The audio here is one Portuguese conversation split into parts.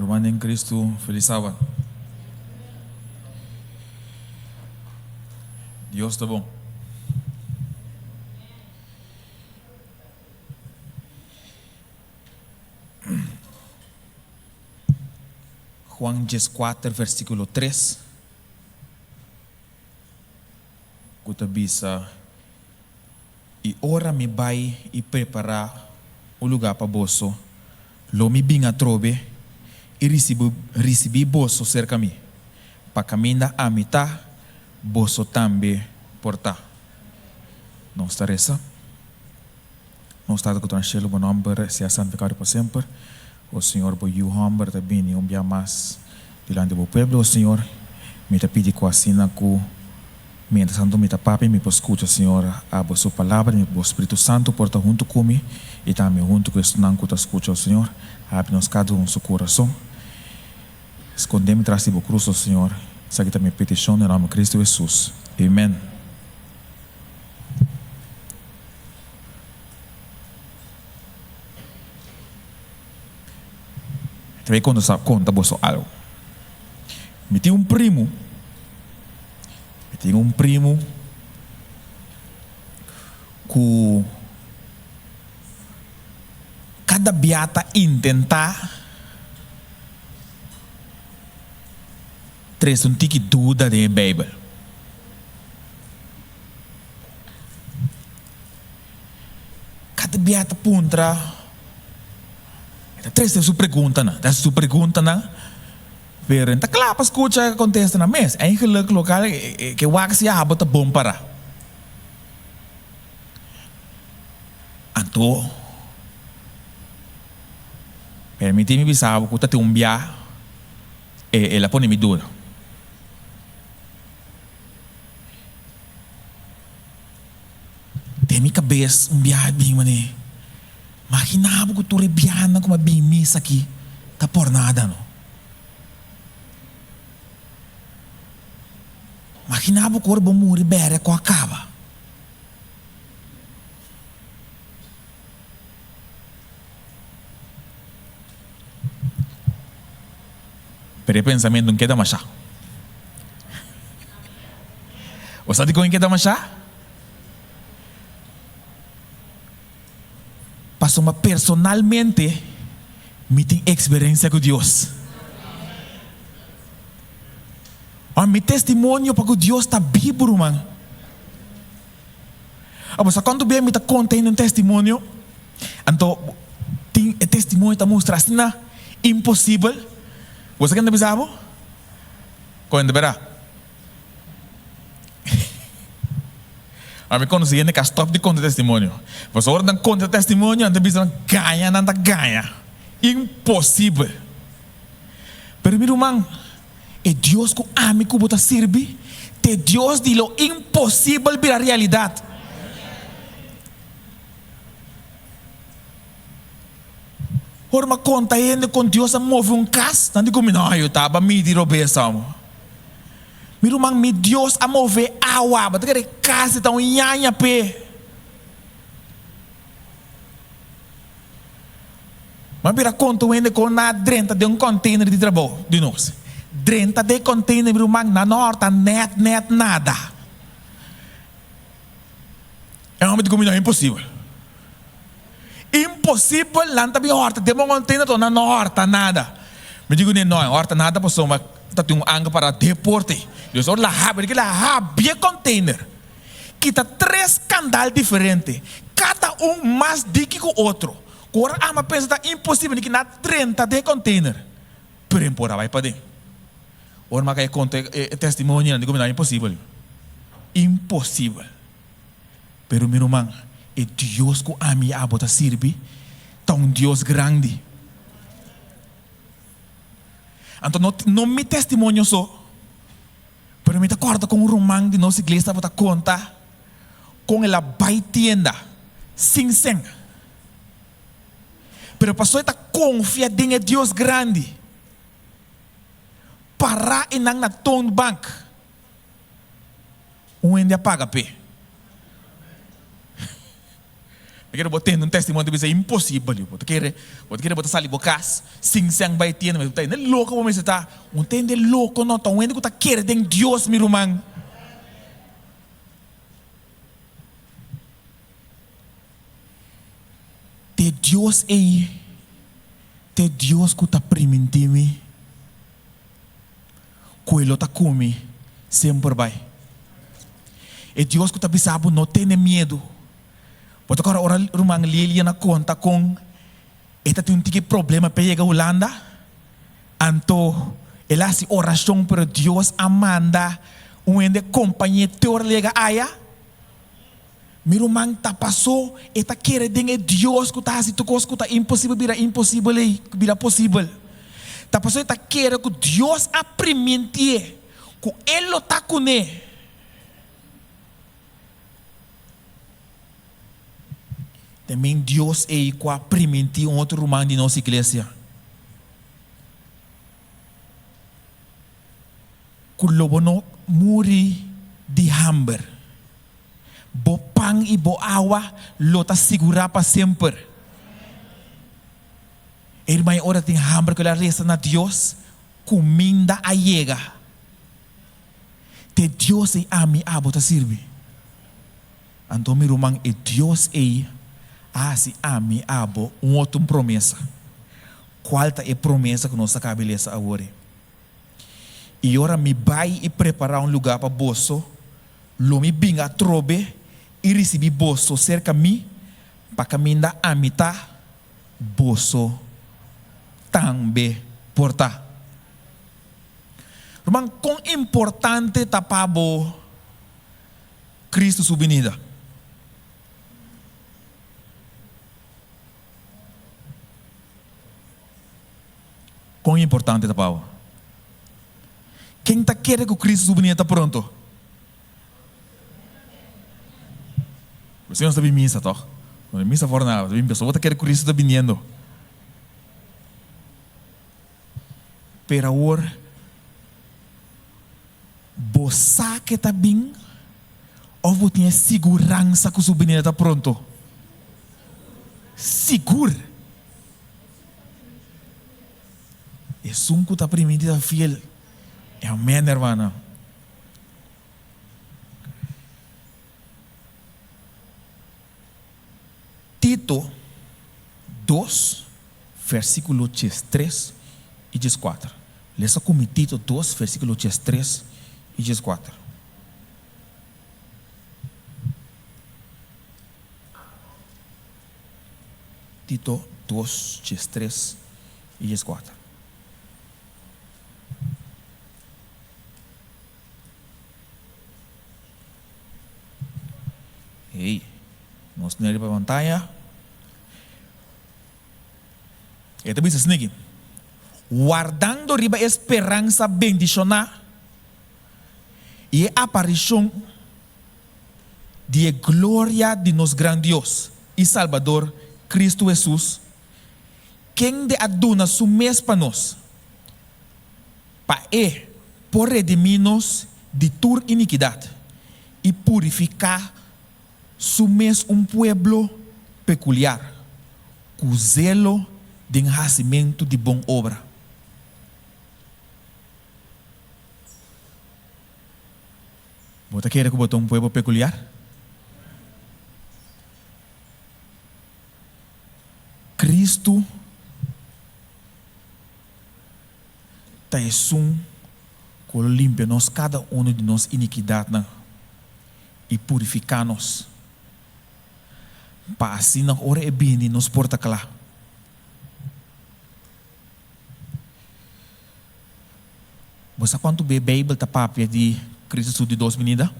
Romano em Cristo, feliz sábado. Deus está bom. Juan 4, versículo 3. Kuta bisa e ora me vai e preparar o lugar para bosso. Lo me binga trobe e recebi bosso cerca mim. Para caminhar a mitad, bosso também portar. Não está essa? Não está com o cielo, bom nome, se é santificado por sempre. O Senhor, por you humble também, e dia mais diante do povo, o Senhor, me te pedi com a sina com mientras tanto me papi me escucha, Senhor, a sua palavra, o Espírito Santo porta junto comigo e também junto com este não que te escucha, Senhor, abre-nos cada um seu coração. Escondemos atrás de cruz, Senhor. Essa aqui é a minha petição em nome de Cristo Jesus. Amém. Também quando sabe conta você algo. Me tinha um primo que cada beata intentar traz um tique dúvida da Bíblia. Cada beata puntra traz sua pergunta, pero tá claro para escutar contesta na mesa. É ingelukkig local que o axi a bota bom para. Anto permite-me bisar que tá tem bia e ela põe me dura. Tem minha cabeça bia bem mané. Imaginava que tu rebiana como bem missa aqui, tá por nada não. Imaginava que o corpo morre bem com a cava. Pero pensamento não queda mais. Você sabe como queda mais? Passou uma personalmente me tem experiência com Deus. Mi testimonio para que Deus está vivo, mano. Mas quando bem me está contando um testemunho, então tem testemunho que mostra assim, impossível. Você quer dizer algo? Quando verá? A mim quando se ainda que stop de contar testemunho. Você ordem conta testemunho, então bisa ganha, não ganha. Impossível. Pero meu irmão, é Deus que ama que você serve, é Deus de lo impossível virar realidade. Ora, mas conta ainda com Deus a mover um caso, não digo não, eu estava me de robeça. Meu irmão, me Deus a mover água, mas aquele caso está nhanha pé. Mas vira conta ainda com na dentro de container de trabalho de nós. Dentro de container, meu irmão, na norte, net, nada. É um homem de comida impossível. Impossível, lá não tem horta, tem um container, na norte, nada. Me digo, não, horta, nada, mas tem um ângulo para deporte. Eu sou lá, porque lá, bem container. Que tá 3 canais diferentes, cada um mais dique que o outro. Agora, mas pensa, tá impossível, que na 30 de container. Pero embora vai para dentro. Ora, mas que conta testemunho, não digo, não é impossível. Impossível. Pero, meu irmão, é Deus que a minha abota serve, tá um Deus grande. Então, não me testemunho só. Pero me acorda com um romano de nossa igreja, para contar com ela vai tienda, sem. Pero passou a confiar em Deus grande. Para e na Tone Bank. Um ainda paga pé. Eu quero botar um testemunho de é impossível. Eu quero botar sali bocas, sim, sem vai ter, mas tá indo louco como você tá. Um tende louco não tá, um ende que tá querendo Deus, meu irmão. Te Deus aí, te Deus que tá permitindo, que ele tá comigo, sempre vai. E Deus que tá pensando, não tem medo. Porque agora ora irmã Lilia na conta com esta tem um tique problema para chegar a Holanda. Então, ela hace oração para Deus amanda um ende companhia teor lega aya. Meu irmão tá passou, eta quer de Deus que tá assim, tu coisa que tá impossível vira possível. Tá passou eta quer que Deus aprimente, que ele tá com ele. Também Deus é que aprimente outro irmão de nossa igreja. Que lobo não muri de hambre. Bo pão e bo água, lota segurar para sempre. Irmã, ora tem hambre que ela resta na Deus, comida a chega. Te Deus é a mim, a bota sirve. Então, meu irmão, é Deus é assim a mim, a bo, outra promessa. Qual é a promessa que nós acabamos agora? E ora me vai e preparar um lugar para bolso, lo me binga trobe e receber bolso cerca de mim, para caminhar a mitad bolso também portar. Irmão, quão importante tapabo Cristo sua venida. Quão importante tapabo. Quem está querendo que o Cristo sua venida está pronto? Você não está em missa, tá? Não é missa fora nada. Você pessoa está querendo que o Cristo está vindo. Pero agora, você que está bem, ou você tem segurança que o sua venida está pronto? Seguro. É um que está permitido fiel. Amém, hermana. Tito 2, versículo 3 e 4. Leia comigo Tito 2, versículo 3 e 4. Tito 2, 3 e 4. Ei, nós não para a pantalla. E também diz assim: guardando riba esperança bendicionar e a aparição de glória de nosso grande Deus e Salvador Cristo Jesus, quem de aduna su mês para nós, para por redimir-nos de toda iniquidade e purificar su mês pueblo peculiar, com zelo de enriquecimento de boa obra. Você quer que bote pueblo peculiar? Cristo está que limpa-nos cada de nós iniquidade e purificar-nos. Para assim na hora é bem nos porta claro. Você quanto bem Bíblia está papia de Cristo de 2 venida?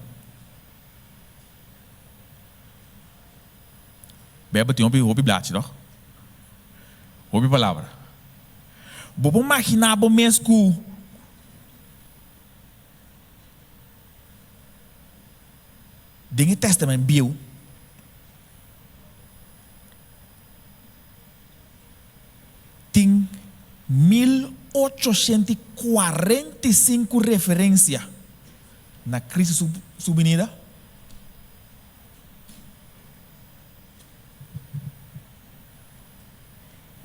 Bíblia tem hobby blate, não? Hobby palavra. Vou imaginar bom mesmo que dentro do Testamento Bíblia tem 1845 referências na Cristo sua venida.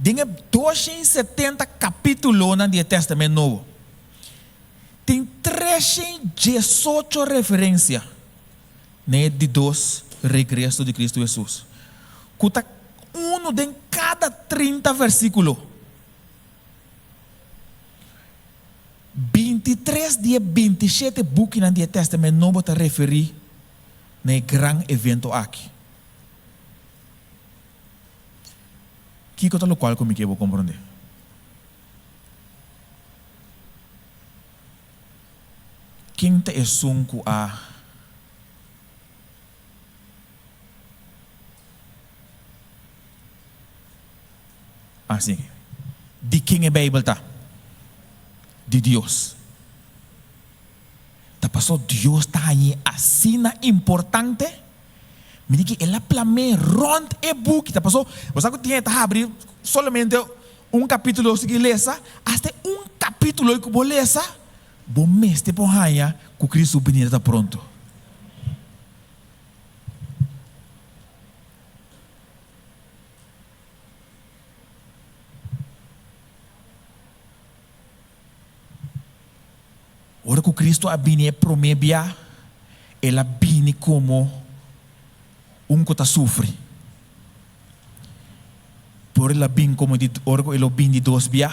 Tem 270 capítulos no Antigo Testamento Novo. Tem 318 referências de dois regresso de Cristo Jesus. Cuta um de cada 30 versículos. 23 de 27 bucos no Antigo Testamento Novo te referir no grande evento aqui. Que coisa lo qual comigo eu vou compreender. Quem te é sunco a assim, de quem é a Bíblia tá? De Deus. Tá passou Deus tá aí assim na importante. Me diz que ela plame rond e book. Tá passou? Você que tinha que abrir somente capítulo que lesa, até capítulo que vou lesa, bom mês te porraia que Cristo venir tá pronto. Ora que Cristo a bine promebia, ela bine como que está sofre. Por ela bine como de ora que ela bine de dois bia,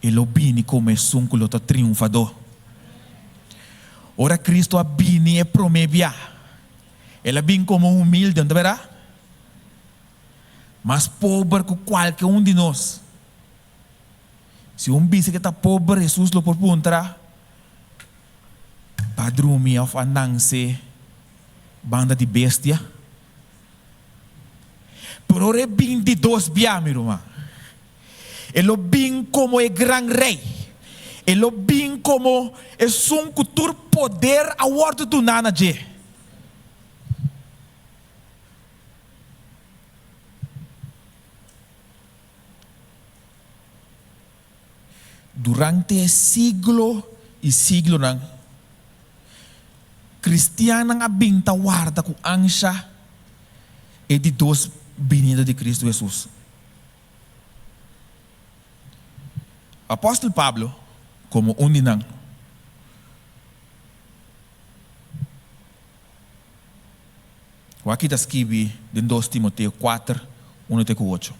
ela bine como que ela está triunfador. Ora Cristo a bine promebia, ela bine como humilde, não verá? Mas pobre que qualquer de nós. Se bicho que está pobre, Jesus lo por puntra. Padrumi of anangse banda de bestia. Pero ele bem de dois bia, meu irmão. Ele bem como é grande rei. Ele bem como é cultura poder a ordem do nana je. Durante siglo e siglo nang cristiano nga binta guarda com ansia e de dois vinda de Cristo Jesus. Apóstolo Pablo, como uninang, aqui está escrito em 2 Timoteo 4, 1 até 8.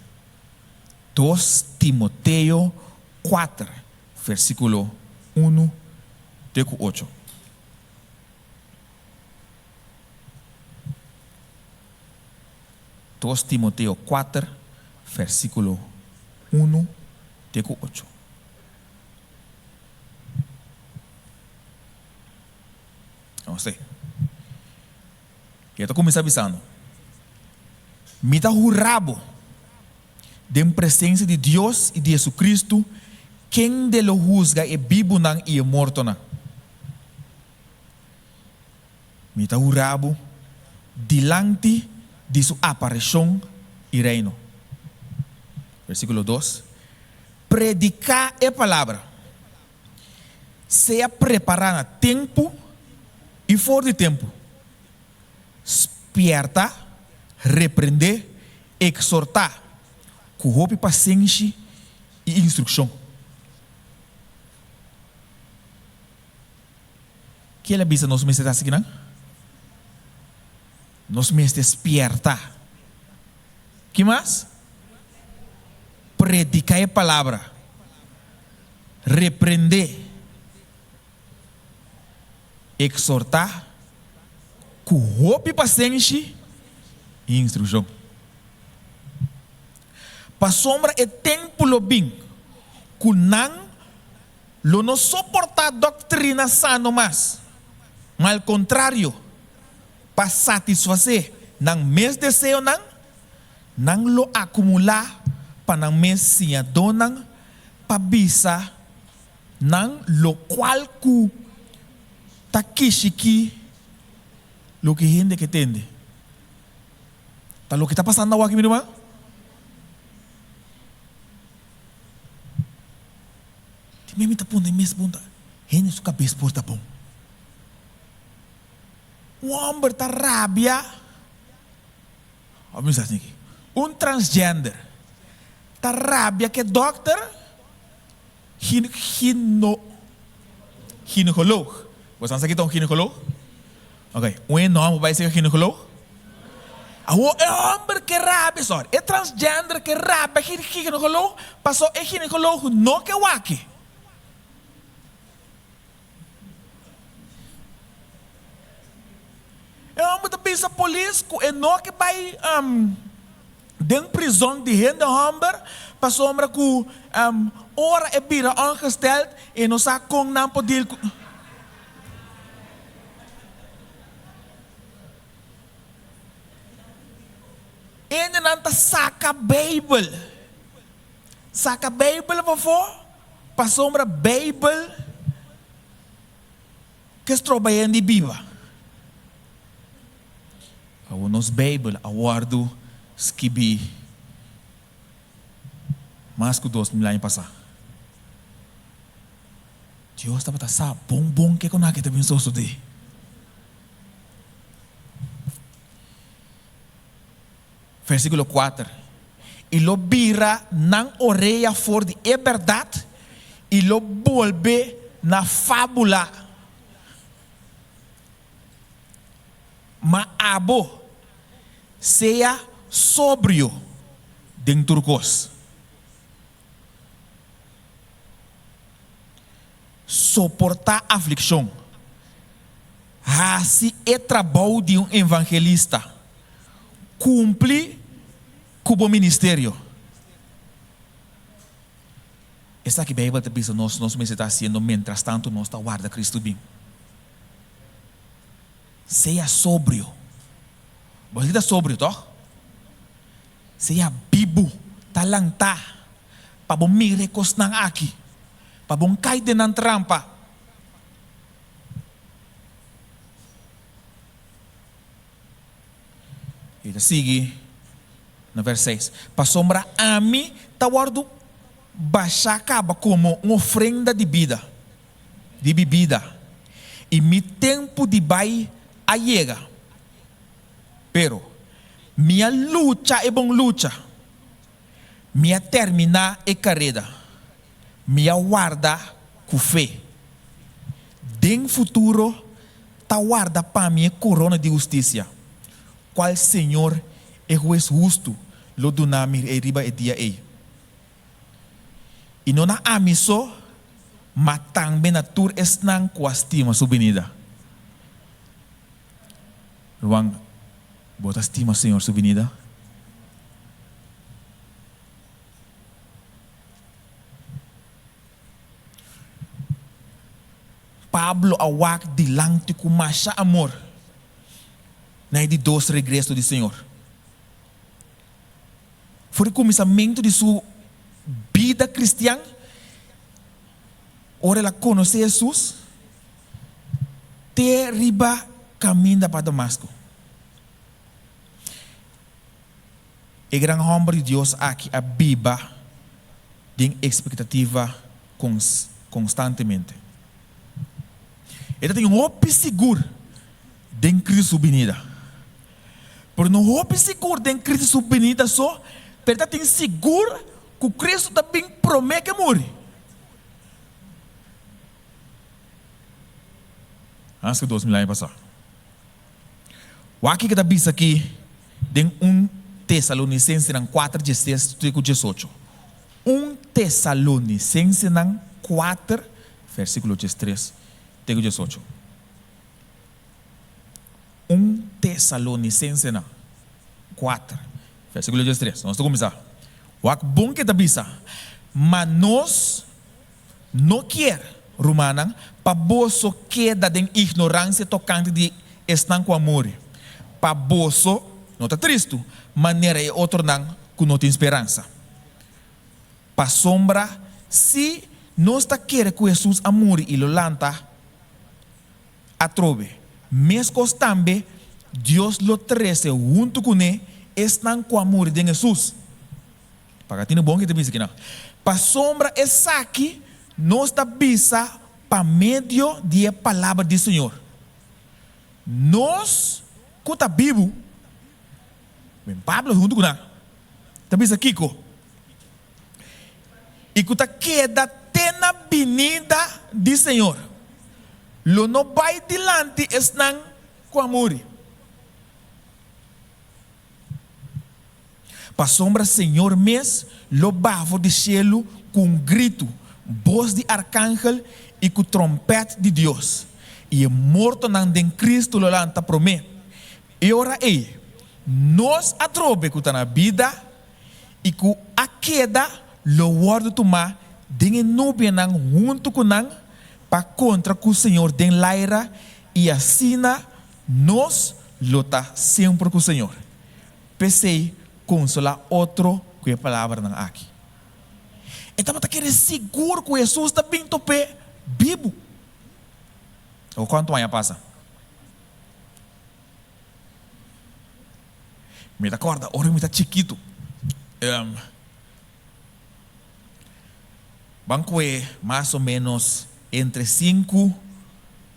2 Timoteo 4, versículo 1 até 8. Dos Timoteo 4, versículo 1 até 8. Não sei. Eu estou começando avisando. Me dá o rabo de presença de Deus e de Jesus Cristo. Quem de lo juzga é vivo não e é morto não. Me dá o rabo delante de sua aparição e reino. Versículo 2. Predicar a palavra. Seja preparada a tempo e fora de tempo. Espierta, repreender, exortar, com roupa paciência e instrução. Que ela bisa nós mestres assim, não? Nós mestres espierta. Que mais? Predicar a palavra. Repreender, exortar, com roupa paciência e instrução. Para sombra é tempo lo bem, que não suportar doutrina sano mais, mas ao contrário, para satisfazer não mes desejo não lo acumular para não mes sia donan para bisa não lo qual ku takishiki lo que gente que tende. Tá lo que está passando aqui, meu irmão? Mesmo tá pondo, mesmo ponta. Gente, sua cabeça porta bom. Um homem tá rabia. Vamos dizer aqui. Transgender. tá rabia que doctor ginecoloog. Você não sabe que é um ginecoloog? Ok, um nome vai ser ginecoloog? É homem que rabia, só. É transgender que rabia, ginecoloog. Passou é ginecoloog, não que waki. É homem da pisa polícia, é não que vai dentro prisão de renda homem, passou homem que ora é bira aangesteld e não sabe como não poder. Ele não saca a Bíblia. Saca a Bíblia, vovô. Passou homem a Bíblia que está trabalhando de Bíblia. A nos Bíblia, a guardo, skibi, mais que 2 mil anos passar. Deus está para sa bom que com aquele também sou de. Versículo 4. E lo bira nan oreia for de verdade e lo volve na fábula. Ma abo seja sóbrio em turcos. Soportar aflição. Assim é trabalho de um evangelista. Cumpre com o ministério. Essa que a Bíblia diz nós está fazendo, mientras tanto nós está guarda Cristo bem. Seja sóbrio. Você está sóbrio, tá? Seja bibo, talanta, para bom mire cosnang aqui, para bom cair de nan trampa. Ele sigue no verso 6. Para sombra a mim, tá guardo baixar acaba como uma ofrenda de vida, de bebida, e mi tempo de bai llega. Pero minha luta é bom luta. Minha terminar é carreira. Minha guarda com fé. Den futuro tá guarda para minha corona de justiça. Qual Senhor é juiz justo, lo dunamir e riba e dia e. E não na amiso, matang benatur esnang kuastima subinida. Ruang bota estima Senhor subinida. Pablo awak dilante com masha amor. Na de 2 regresso do Senhor. Foi o começamento de sua vida cristã. Ora ela conhece Jesus. Te riba caminha para Damasco. E grande homem de Deus aqui a Bíblia tem expectativa constantemente. Ele tem um hope seguro de Cristo venida. Por não hope seguro de Cristo venida só, ele tem seguro que Cristo também promete que morre. Antes que 2 mil anos passar. O aqui que está visto aqui, tem 1 Tessalonicenses 4, 16, 18. 1 Tessalonicenses 4, versículo 13, 18. 1 Tessalonicenses 4, versículo 13. Nós vamos começar. O que bom que está visto. Mas nós não quer, Romana, para você queda de ignorância tocante de estar com amor. Para você, não está triste, maneira é outro não, que não tem esperança. Para sombra, se nós está querendo que Jesus amor e lo lanta, atrove. Mesmo também, Deus lo trece junto com ele, estão com amor de Jesus. Para que bom que te diz aqui não. Para sombra, essa aqui, nós está bisa para meio de palavra do Senhor. Nós, que está vivo, bem Pablo junto com nós. Está bisa Kiko. e que queda até na avenida do Senhor. Lo não vai dilante estão com amor. Para sombra Senhor mes, lo bavo de cielo com grito, voz de arcángel e com trompete de Deus. E é morto não den Cristo lo lanta promete. E ora nós atrobe que está na vida e que a queda lo guardo tomar den nube nang junto com nang para contra que o Senhor den laira e assina nós lota sempre com o Senhor. Pensei consolar outro que a palavra não aqui. Então está querendo seguro que Jesus está bem tope vivo. O quanto mais passa? Me acorda, ora me está chiquito. Banco é mais ou menos entre 5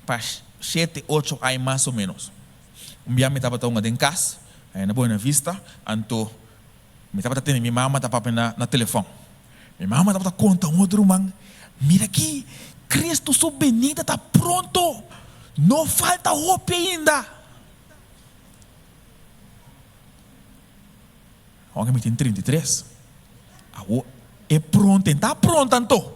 para 7, 8 anos mais ou menos. Dia me estava tomando em casa, na Boa Vista, então me estava tendo minha mamãe estava na telefone. Minha mamãe estava contando outro irmão, mira aqui, Cristo sua benita está pronto, não falta roupa ainda. Alguém me tem 33. É pronto, está pronto, então.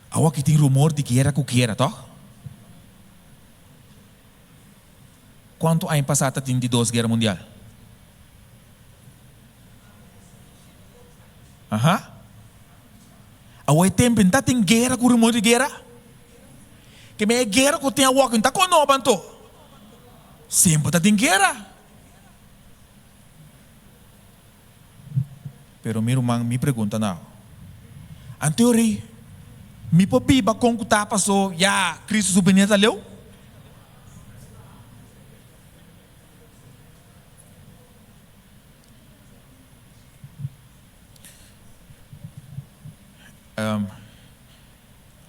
Agora que tem rumor de que era tá? Quanto ano passado tem de 2 guerra mundial? Agora é tempo, não tem guerra com rumor de guerra? Que me guerra que tem a walk, não está com nós, então. Sempre está tem guerra. Pero meu irmão me pergunta não. Em teoria, me pobiba com que tá passou, já Cristo subveneta leu?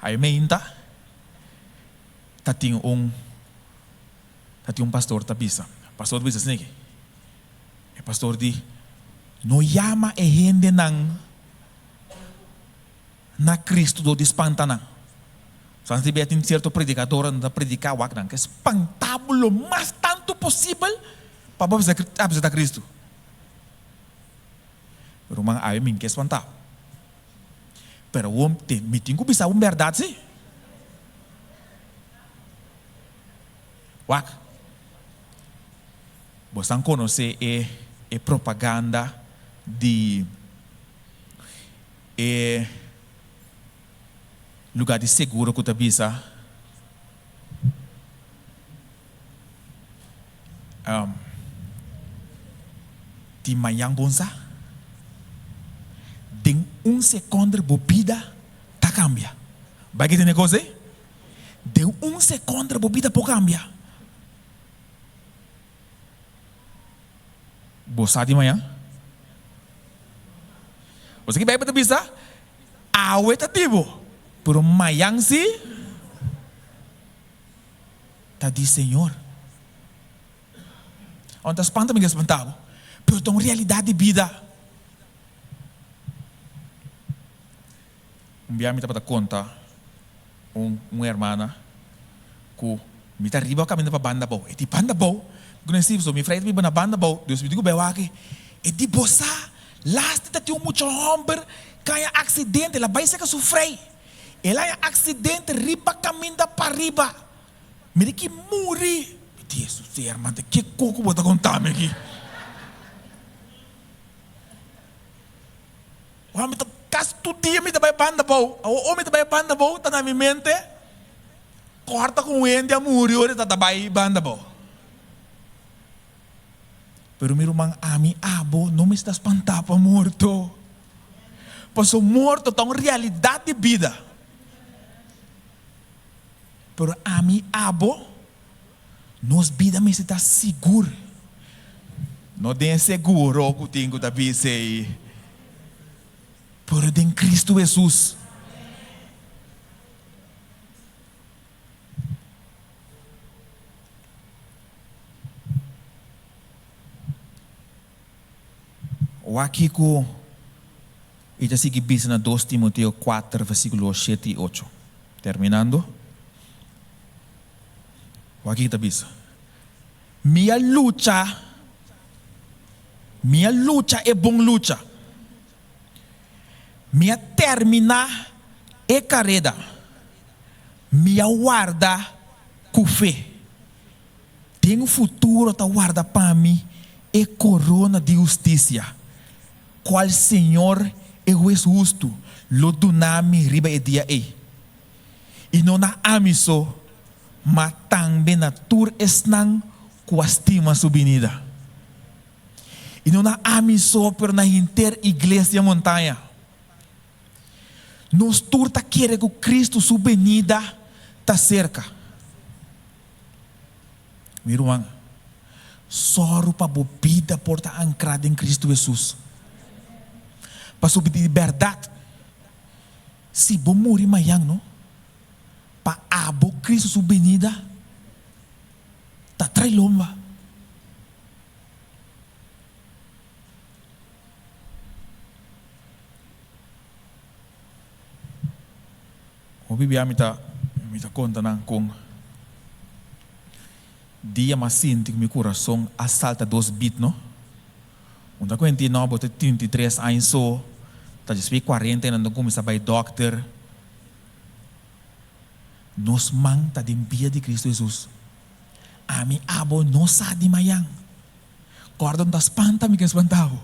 Aí me ainda tinha um pastor tabisa. Pastor bisa assim, é pastor de no llama e gente na Cristo do espantana. Só se tiver um certo predicador anda predicar o que é espantábulo mais tanto possível para apresentar Cristo. Pero mga ayaw min que espantável. Pero o me tenho que pensar uma verdade, sim. Wak, você não conhece a propaganda de lugar de seguro que tu avisa de manhã bonsa de segundo bebida tá cambia vai que tem negócio de segundo bebida pode cambiar. Você de manhã você que vai para bisa awe tativo por manhã se tá de Senhor onde espanta me espantava pero tem realidade de vida. Dia me estava conta uma irmã que me está arriba caminhando para banda boa e de banda boa conheci so me frente me na banda boa Deus me digo bem aqui e de bossa last tá tinha muito homem cai acidente ela vai ser que sofrer ela é acidente riba caminha para riba me que morri Deus se irmã que coco bota contar me aqui o homem tá caso todo dia me tá vai banda boa o homem tá vai banda boa tá na minha mente corta com o ende a morrer ora tá vai banda boa. Pero meu irmão, a mim, abo, não me está espantando para morto. Pois o morto tem uma realidade de vida. Pero a mim, abo, nos vida me está seguro. Não tem seguro que tenho que dizer. Pero em Cristo Jesus. O aqui com e já sigue bisa na 2 Timoteo 4, versículo 7 e 8. Terminando. O aqui está bisa. Minha luta é bom luta. Minha termina é carreira. Minha guarda com fé. Tem um futuro que guarda para mim é corona de justiça. Qual Senhor é o justo, lo dunami riba e dia e. E não na amiso, mas também na tur esnang kuastima subinida. E não na amiso, pero na inter igreja montanha. Nos tur ta quer que Cristo subvenida ta cerca. Meu irmão, só para a vida por estar ancrada em Cristo Jesus. Para subir de verdade. Se vou morrer amanhã, não? Para abo Cristo subvenida, tá trai lomba. O Bíblia me tá conta com dia mais sinto que meu coração assalta 2 bits, não? Onde eu entendi, não, bote 33 anos só, tá de 40 anos, não começa a ir doctor. Nos mang tá de via de Cristo Jesus. A mim abo não sabe de manhã. Cordon das espanta me que espantava.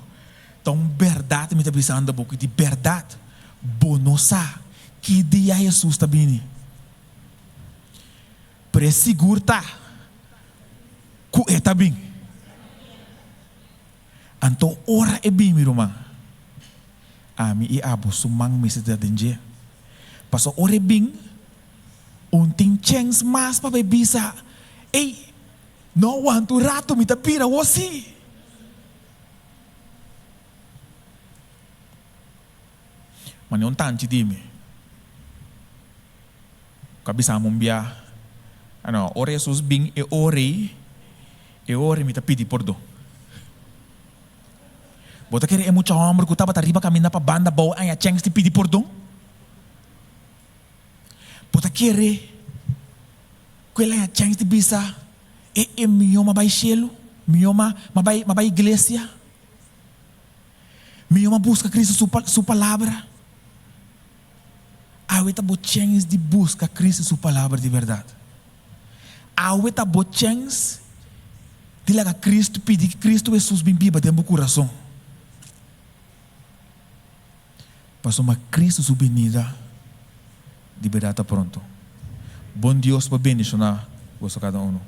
Então verdade me tá pensando um pouco de verdade. Bonosa que dia Jesus tá vindo. Presegurta. Ku é tá bem. Então ora é bem, meu irmão. A mim e abo sumang me se dá dengue. Passo ora é bem. Tem chance mais para bisa. Ei, não want rato me tapira você. Mas não tanto de mim. Kabisa mumbia. Ano, ore Jesus bing e ore me tapidi perdão. Bota querer é muito homem que tava arriba caminhando para banda boa aí a chance de pedir perdão. Bota querer qual é a chance de bisa e mioma vai cielo, mioma vai igreja, mioma busca Cristo sua palavra. Aweta bo chance de busca Cristo sua palavra de verdade. Aweta bo chance de lagar Cristo pedir que Cristo Jesus bem viva dentro do coração. Passou uma Cristo sua venida de verdade pronto. Bom Deus para bendicionar você cada um.